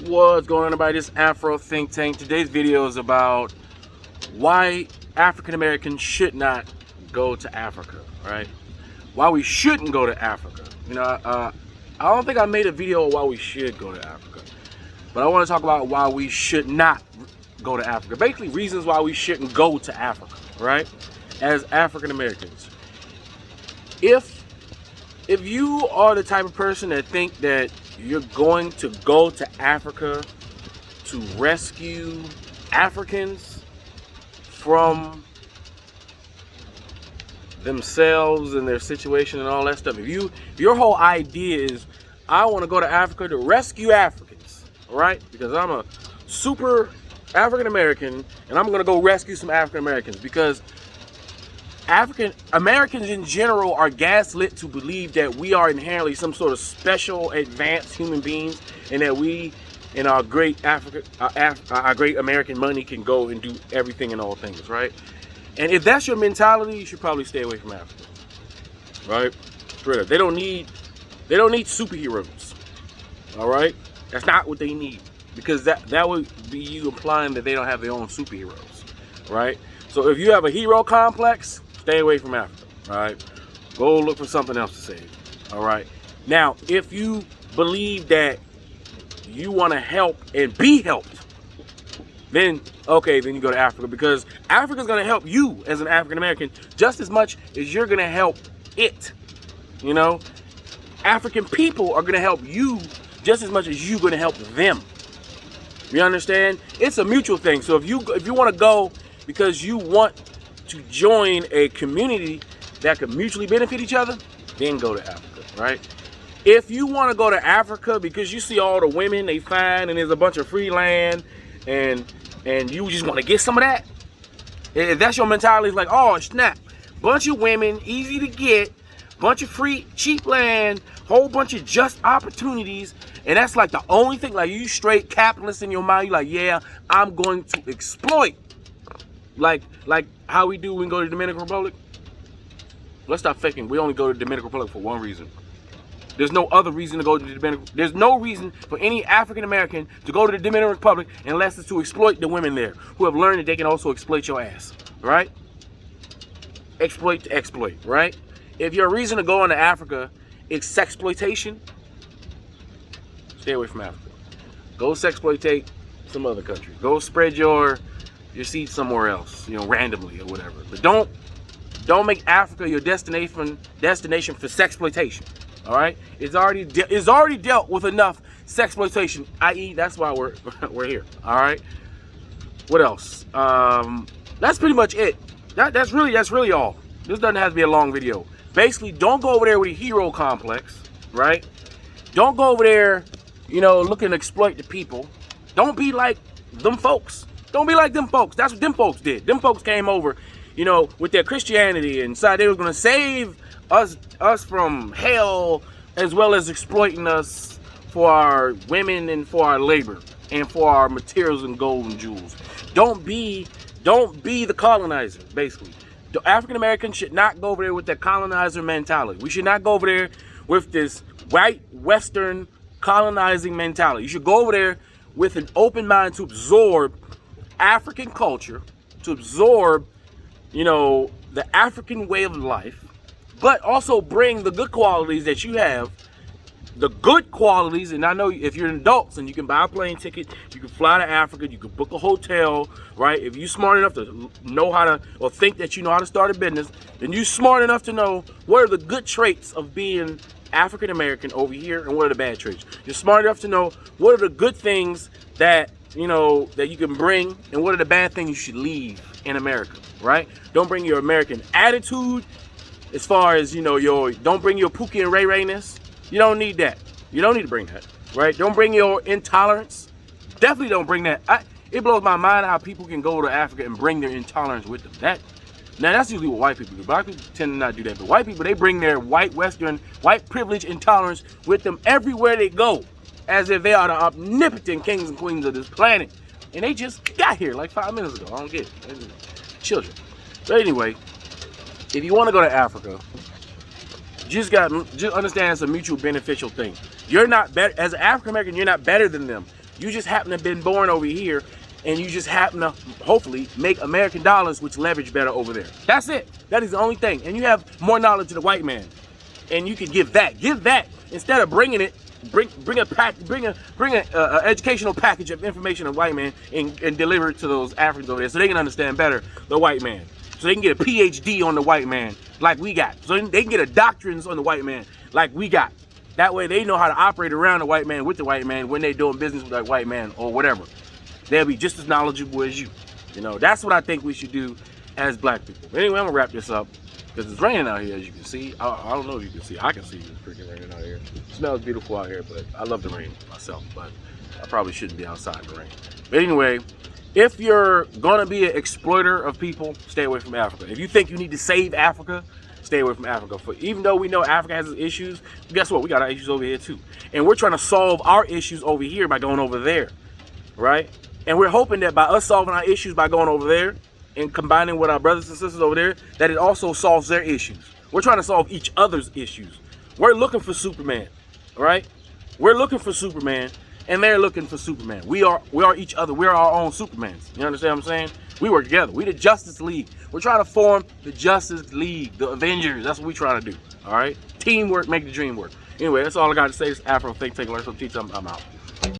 What's going on, everybody? This is Afro Think Tank. Today's video is about why African Americans should not go to Africa, right? Why we shouldn't go to Africa. You know, I don't think I made a video on why we should go to Africa, but I want to talk about why we should not go to Africa. Basically, reasons why we shouldn't go to Africa, right? As African Americans, if you are the type of person that think that you're going to go to Africa to rescue Africans from themselves and their situation and all that stuff, if your whole idea is, I want to go to Africa to rescue Africans, all right? Because I'm a super African American and I'm going to go rescue some African Americans, because African Americans in general are gaslit to believe that we are inherently some sort of special advanced human beings, and that we in our great our great American money can go and do everything and all things, right? And if that's your mentality, you should probably stay away from Africa, right? Straight up. They don't need superheroes, all right? That's not what they need, because that would be you implying that they don't have their own superheroes, right? So if you have a hero complex, stay away from Africa, all right? Go look for something else to save, all right? Now, if you believe that you want to help and be helped, then, okay, then you go to Africa, because Africa's going to help you as an African American just as much as you're going to help it, you know? African people are going to help you just as much as you're going to help them. You understand? It's a mutual thing. So if you want to go because you want to join a community that could mutually benefit each other, then go to Africa, right? If you want to go to Africa because you see all the women they find and there's a bunch of free land and you just want to get some of that, if that's your mentality, it's like, oh snap, bunch of women, easy to get, bunch of free cheap land, whole bunch of just opportunities, and that's like the only thing, like you straight capitalist in your mind, you like, yeah, I'm going to exploit. Like how we do when we go to the Dominican Republic. Let's stop faking. We only go to the Dominican Republic for one reason. There's no other reason to go to the Dominican. There's no reason for any African American to go to the Dominican Republic unless it's to exploit the women there, who have learned that they can also exploit your ass, right? Exploit to exploit, right? If your reason to go into Africa is sexploitation, stay away from Africa. Go sexploitate some other country. Go spread your seed somewhere else, you know, randomly or whatever. But don't make Africa your destination for sexploitation. All right, it's already dealt with enough sexploitation. I.e., that's why we're here. All right. What else? That's pretty much it. That's really all. This doesn't have to be a long video. Basically, don't go over there with a hero complex, right? Don't go over there, you know, looking to exploit the people. Don't be like them folks. Don't be like them folks. That's what them folks did. Them folks came over, you know, with their Christianity and decided they were going to save us from hell, as well as exploiting us for our women and for our labor and for our materials and gold and jewels. Don't be the colonizer, basically. The African Americans should not go over there with that colonizer mentality. We should not go over there with this white Western colonizing mentality. You should go over there with an open mind to absorb African culture, to absorb, you know, the African way of life, but also bring the good qualities that you have, the good qualities. And I know if you're adults and you can buy a plane ticket, you can fly to Africa, you can book a hotel, right? If you're smart enough to know how to, or think that you know how to start a business, then you're smart enough to know what are the good traits of being African American over here and what are the bad traits. You're smart enough to know what are the good things that, you know, that you can bring, and what are the bad things you should leave in America, right? Don't bring your American attitude, as far as, you know, don't bring your Pookie and Ray Rayness. You don't need that. You don't need to bring that, right? Don't bring your intolerance. Definitely don't bring that. It blows my mind how people can go to Africa and bring their intolerance with them. Now that's usually what white people do. Black people tend to not do that, but white people, they bring their white Western, white privilege intolerance with them everywhere they go, as if they are the omnipotent kings and queens of this planet. And they just got here like 5 minutes ago. I don't get it. Children. But anyway, if you want to go to Africa, just understand it's a mutual beneficial thing. You're not better as an African American. You're not better than them. You just happen to have been born over here, and you just happen to, hopefully, make American dollars, which leverage better over there. That's it. That is the only thing. And you have more knowledge than the white man. And you can give that. Give that. Instead of bringing it, bring an educational package of information of white man and deliver it to those Africans over there so they can understand better the white man. So they can get a PhD on the white man like we got. So they can get a doctrines on the white man like we got. That way they know how to operate around the white man with the white man when they're doing business with that white man or whatever. They'll be just as knowledgeable as you. You know, that's what I think we should do as black people. But anyway, I'm gonna wrap this up because it's raining out here, as you can see. I don't know if you can see. I can see it's freaking raining out here. It smells beautiful out here, but I love the rain myself. But I probably shouldn't be outside in the rain. But anyway, if you're gonna be an exploiter of people, stay away from Africa. If you think you need to save Africa, stay away from Africa. For even though we know Africa has its issues, guess what? We got our issues over here too. And we're trying to solve our issues over here by going over there, right? And we're hoping that by us solving our issues by going over there and combining with our brothers and sisters over there, that it also solves their issues. We're trying to solve each other's issues. We're looking for Superman, right? We're looking for Superman, and they're looking for Superman. We are each other. We're our own Supermans. You understand what I'm saying? We work together. We the Justice League. We're trying to form the Justice League, the Avengers. That's what we're trying to do. All right? Teamwork, make the dream work. Anyway, that's all I got to say. This is Afro Think Tank. Learn something, teach something. I'm out.